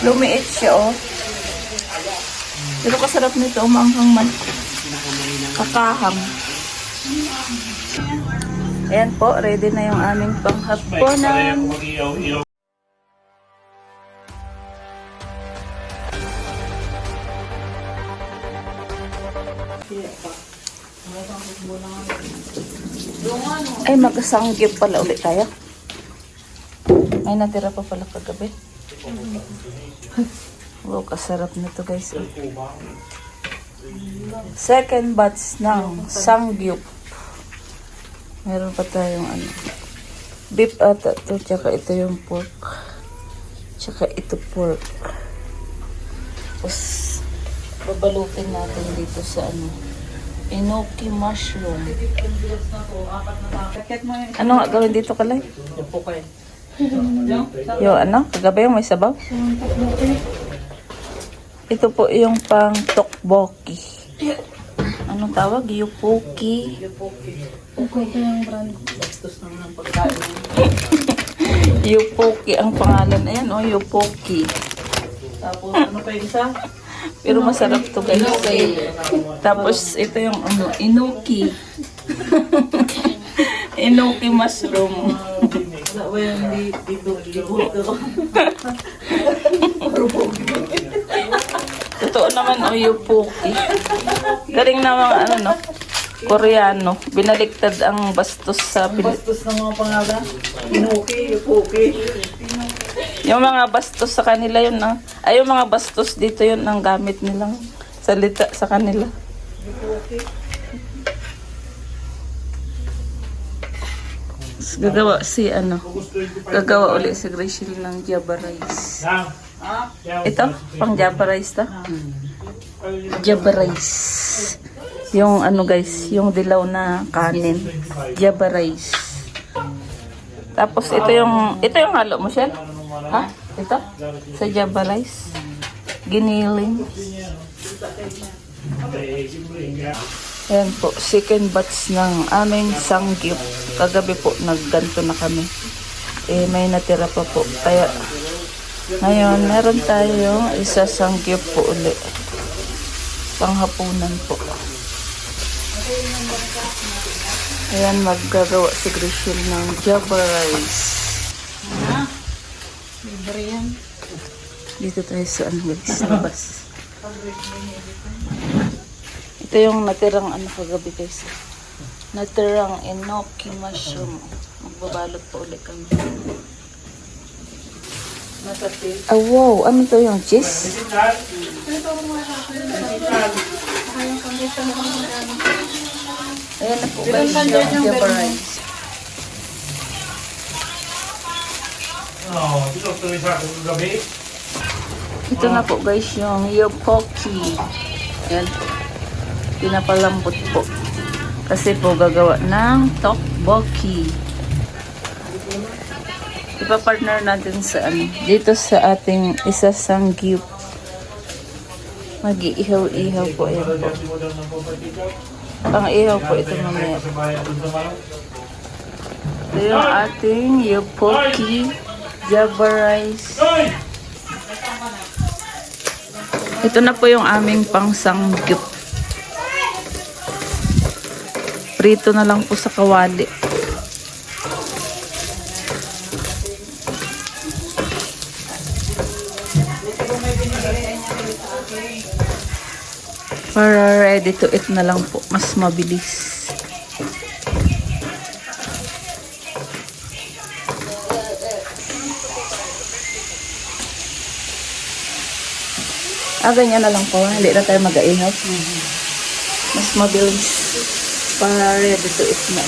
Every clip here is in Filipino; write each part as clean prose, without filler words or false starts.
Lumiit siya, oh. Pero kasarap nito, umanghang man. Kakahang. Ayan po, ready na yung aming panghapunan. Ay, mag-sangyup pala ulit tayo. Ay, natira pa pala kagabi. Wow, kasarap nito guys. Second batch ng sangyup. Meron pa tayong ano, beef ata to, tsaka ito yung pork. Tsaka ito pork. Tapos, babalutin natin dito sa ano, enoki mushroom. Ano nga gawin dito kalay? Yung ano, kagabi yung may sabaw? Ito po yung pang tteokbokki. Anong tawag? Yupoki. Ito yung brand. Bastos naman ang pagkain. Yupoki ang pangalan. Ayan, oh, Yupoki. Tapos, ano pa yung isa? Pero masarap to guys. Tapos, ito yung ano, enoki. Enoki mushroom. Wala ba yung libuto? Totoo naman, oh, Yupoki. Galing naman, ano, no? Koreano. Binaliktad ang bastos sa Bastos ng mga pangalan. Inoki, Yupoki. yung mga bastos sa kanila yun, ah. Ay, yung mga bastos dito yun ang gamit nilang salita sa kanila. Gagawa si ano, gagawa ulit si Gracie ng Java rice. Ito, pang Java rice to. Java rice. Yung ano guys, yung dilaw na kanin. Java rice. Tapos ito yung halo mo, Shell? Ha? Ito? Sa Java rice. Giniling. Ayan po, second batch ng aming sangyup. Kagabi po, nagganto na kami. Eh, may natira pa po. Kaya, ngayon, meron tayong isa sangyup po uli. Panghapunan po. Ayan, maggagawa si Grishel ng Java rice. Libre yan. Dito tayo sa ano guys, labas. Ito yung natirang ano kagabi guys. Natirang enoki mushroom. Magbabalot po ulit kami. Ah, wow. Ano to yung cheese? Ayan na po guys yung Java rice. Ito na po guys yung yupoki. Ayan po. Pinapalambot po. Kasi po gagawa ng tteokbokki. Ipa-partner natin sa ano. Dito sa ating isa sangyup. Mag-iihaw-ihaw po. Ayan po. Pang-ihaw po ito mamaya. Ito yung ating yupoki Java rice. Ito na po yung aming pang-sangyup. Prito na lang po sa kawali. Para ready to eat na lang po. Mas mabilis. Ganyan na lang po. Hindi na tayo mag-aihaw. Mas mabilis. Para ready to eat na.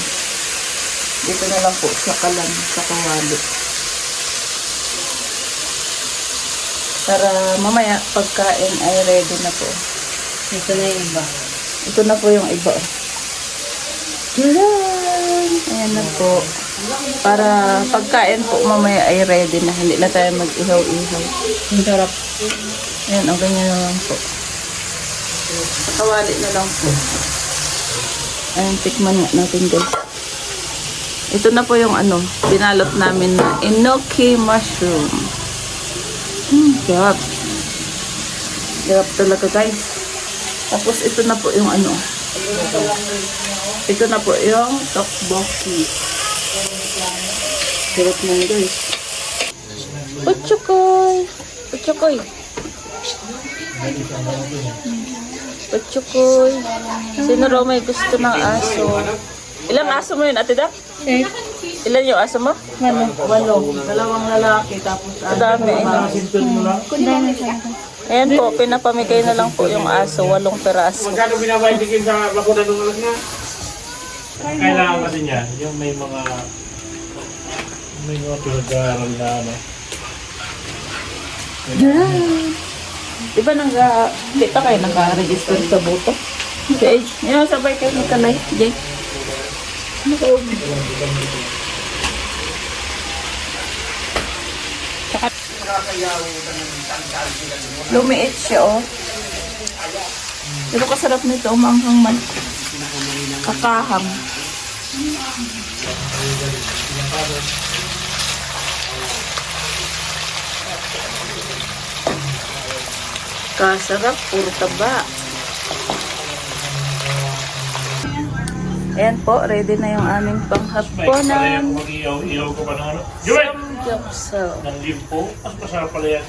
Dito na lang po sa kalan, sa kawali. Para mamaya pagkain ay ready na po. Ito na yung iba. Ito na po yung iba. Tadaan! Ayan na po. Para pagkain po mamaya ay ready na. Hindi na tayo mag-ihaw-ihaw. Ang sarap. Ayan, ang ganyan na lang po. Kawali na lang po. Ayan, tikman nga natin guys. Ito na po yung ano, binalot namin na enoki mushroom. Sarap. Sarap talaga guys. Tapos ito na po yung ano. Ito na po yung tteokbokki. Sarap na guys. Putsukoy! Putsukoy! Putsukoy! Sino raw may gusto ng aso? Ilang aso mo yun, Ate Dak? Ilan yung aso mo? 8. Dalawang lalaki, tapos dami. Ayan po, pinapamigay na lang po yung aso, 8 peraso. Magkano binabayad sa bakuna ng alas na? Kailangan kasi niya, yung may mga pinag-aaral na ano. Di ba kita kayo naka-register sa boto? Okay. Yan, sabay kayo magkalay. Jay. Lumiit siya, oh. Pero kasarap nito, umanghang man. Kakahang. Kasarap, puro taba. Ayan po, ready na yung aming panghaponan. Mag-iyaw ko pa ng ano. Joel! Samgyupsal. Ng limpo. Mas masarap pala yan.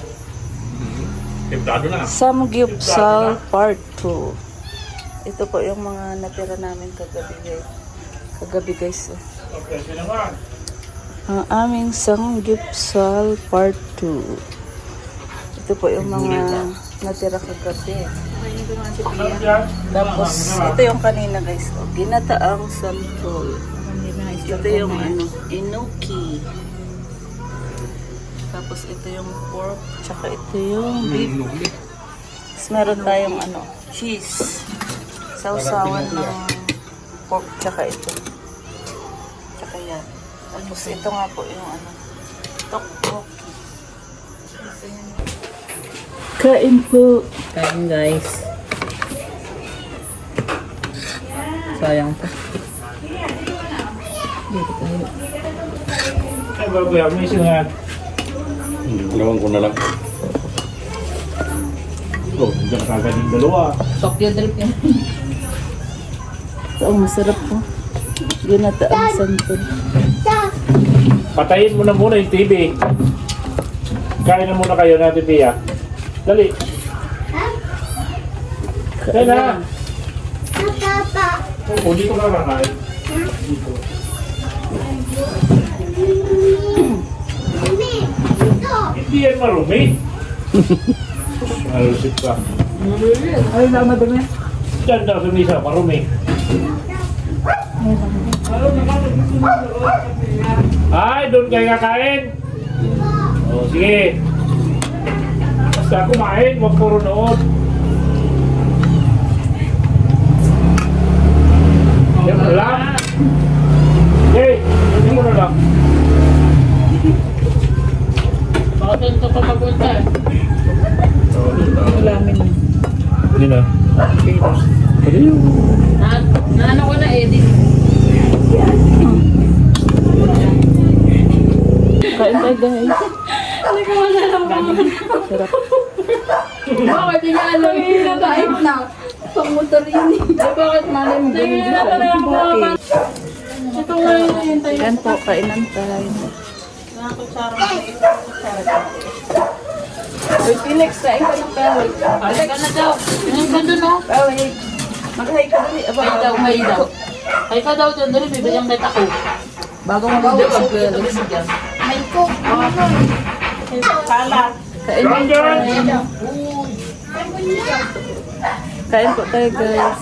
Temptado na. Samgyupsal Part 2. Ito po yung mga natira namin kagabi guys. Kagabi guys. Okay, sino nga? Ang aming Samgyupsal Part 2. Ito po yung mga natira kagabi. Sarap yan. Tapos, ito yung kanina guys. Oh, ginataang santol. Ito yung ano, enoki. Tapos ito yung pork. Tsaka ito yung beef. Tapos meron tayong ano, cheese. Sausawan ng pork. Tsaka ito. Tsaka yan. Tapos ito nga po yung ano, tteokbokki. Kain po. Kain guys. Sayang pa. Dito tayo. Ay, baboy, may sinungan. Gawin ko na lang. Oh, nandiyan na kagad yung dalawa. Tokyo drip yan. Ito ang masarap po. Ginataang santol. Patayin mo na muna yung TV. Kain na muna kayo natin, Pia. Dali. Kain na. O, dito ka lang kain. Dito. Hindi yan marumi. Malusip ka. Ay, madumi. Diyan daw sa misa, marumi. Ay, doon kayo kakain. O, sige. Basta kumain, huwag puro nood. Yan mo na lang. Okay, yan mo na lang. Bakit ito pa magpunta eh? Ulamin. Hindi na. Pwede yun. Naano ko na edit. Kain tayo guys. Hindi ko masarap ako. Sarap. Bakit hindi alam yung nakain na? Pang-motor yun eh. Bakit malay mo ganun din siya? Ito nga yun tayo. Yan po, kainan tayo. Uy, Phoenix, kain ka ng pellet. Balik ka na daw. Yung ka dun oh. Pellet. Mag-hi ka dali. Aba, Hay daw, hay daw. Hay ka daw dun. Dali, bibigyan kita ko. bago mo video sa pellet. Hay ko. Kain tayo. Kain po tayo guys.